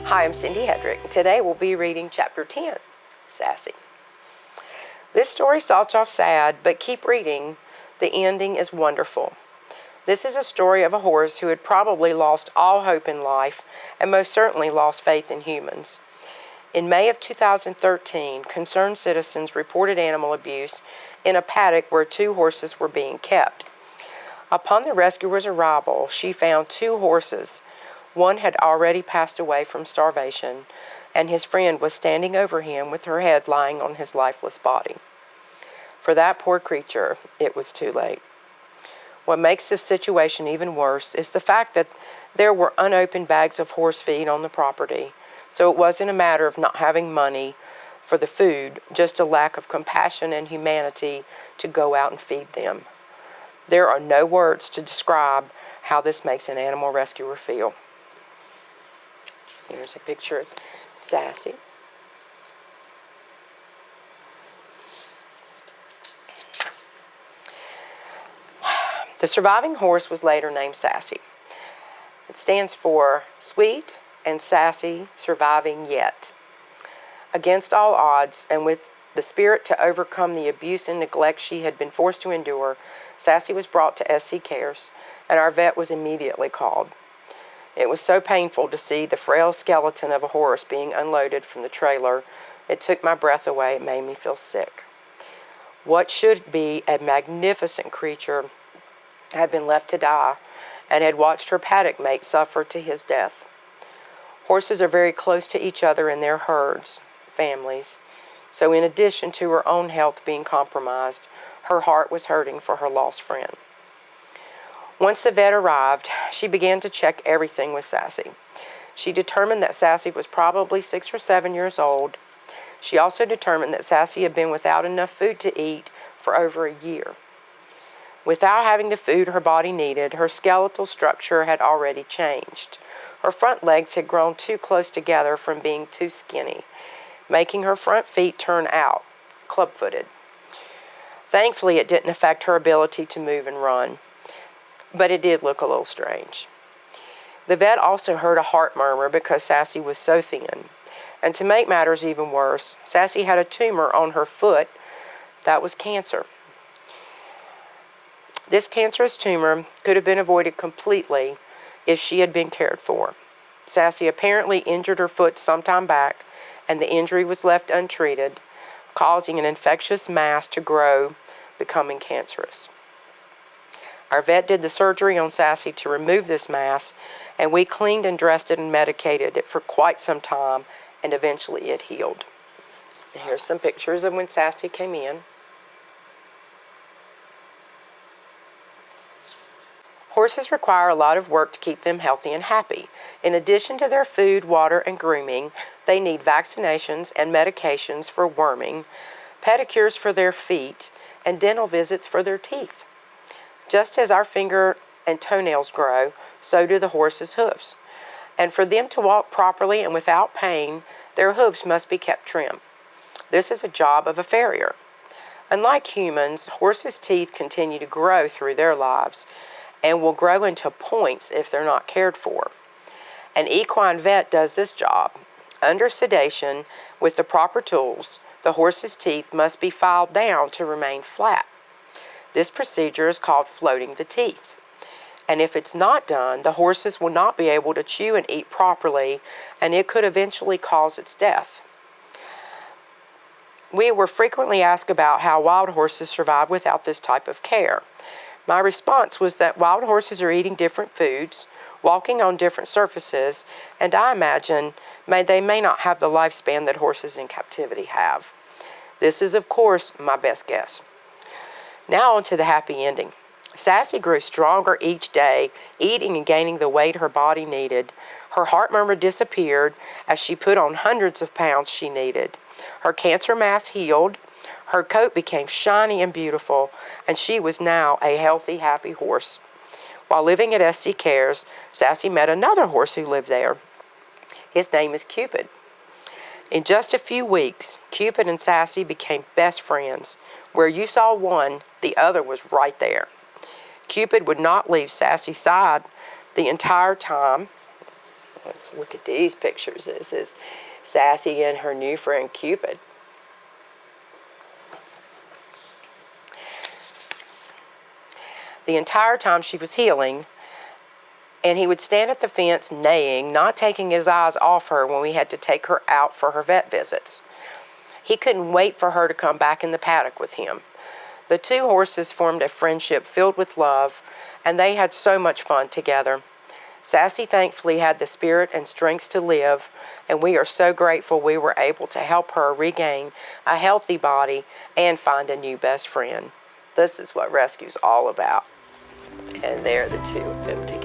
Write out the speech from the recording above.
Hi, I'm Cindy Hedrick. Today we'll be reading Chapter 10, Sassy. This story starts off sad, but keep reading. The ending is wonderful. This is a story of a horse who had probably lost all hope in life and most certainly lost faith in humans. In May of 2013, concerned citizens reported animal abuse in a paddock where 2 horses were being kept. Upon the rescuer's arrival, she found 2 horses. One had already passed away from starvation, and his friend was standing over him with her head lying on his lifeless body. For that poor creature, it was too late. What makes this situation even worse is the fact that there were unopened bags of horse feed on the property, so it wasn't a matter of not having money for the food, just a lack of compassion and humanity to go out and feed them. There are no words to describe how this makes an animal rescuer feel. Here's a picture of Sassy. The surviving horse was later named Sassy. It stands for Sweet and Sassy Surviving Yet. Against all odds, and with the spirit to overcome the abuse and neglect she had been forced to endure, Sassy was brought to SC Cares, and our vet was immediately called. It was so painful to see the frail skeleton of a horse being unloaded from the trailer. It took my breath away. It made me feel sick. What should be a magnificent creature had been left to die and had watched her paddock mate suffer to his death. Horses are very close to each other in their herds, families. So in addition to her own health being compromised, her heart was hurting for her lost friend. Once the vet arrived, she began to check everything with Sassy. She determined that Sassy was probably 6 or 7 years old. She also determined that Sassy had been without enough food to eat for over a year. Without having the food her body needed, her skeletal structure had already changed. Her front legs had grown too close together from being too skinny, making her front feet turn out, club-footed. Thankfully, it didn't affect her ability to move and run, but it did look a little strange. The vet also heard a heart murmur because Sassy was so thin. And to make matters even worse, Sassy had a tumor on her foot that was cancer. This cancerous tumor could have been avoided completely if she had been cared for. Sassy apparently injured her foot some time back, and the injury was left untreated, causing an infectious mass to grow, becoming cancerous. Our vet did the surgery on Sassy to remove this mass, and we cleaned and dressed it and medicated it for quite some time, and eventually it healed. And here's some pictures of when Sassy came in. Horses require a lot of work to keep them healthy and happy. In addition to their food, water, and grooming, they need vaccinations and medications for worming, pedicures for their feet, and dental visits for their teeth. Just as our finger and toenails grow, so do the horse's hooves. And for them to walk properly and without pain, their hooves must be kept trim. This is a job of a farrier. Unlike humans, horses' teeth continue to grow through their lives and will grow into points if they're not cared for. An equine vet does this job. Under sedation, with the proper tools, the horse's teeth must be filed down to remain flat. This procedure is called floating the teeth. And if it's not done, the horses will not be able to chew and eat properly, and it could eventually cause its death. We were frequently asked about how wild horses survive without this type of care. My response was that wild horses are eating different foods, walking on different surfaces, and I imagine they may not have the lifespan that horses in captivity have. This is, of course, my best guess. Now on to the happy ending. Sassy grew stronger each day, eating and gaining the weight her body needed. Her heart murmur disappeared as she put on hundreds of pounds she needed. Her cancer mass healed. Her coat became shiny and beautiful, and she was now a healthy, happy horse. While living at SC Cares, Sassy met another horse who lived there. His name is Cupid. In just a few weeks, Cupid and Sassy became best friends. Where you saw one, the other was right there. Cupid would not leave Sassy's side the entire time. Let's look at these pictures. This is Sassy and her new friend Cupid. The entire time she was healing, and he would stand at the fence neighing, not taking his eyes off her when we had to take her out for her vet visits. He couldn't wait for her to come back in the paddock with him. The two horses formed a friendship filled with love, and they had so much fun together. Sassy thankfully had the spirit and strength to live, and we are so grateful we were able to help her regain a healthy body and find a new best friend. This is what rescue's all about. And there are the two of them together.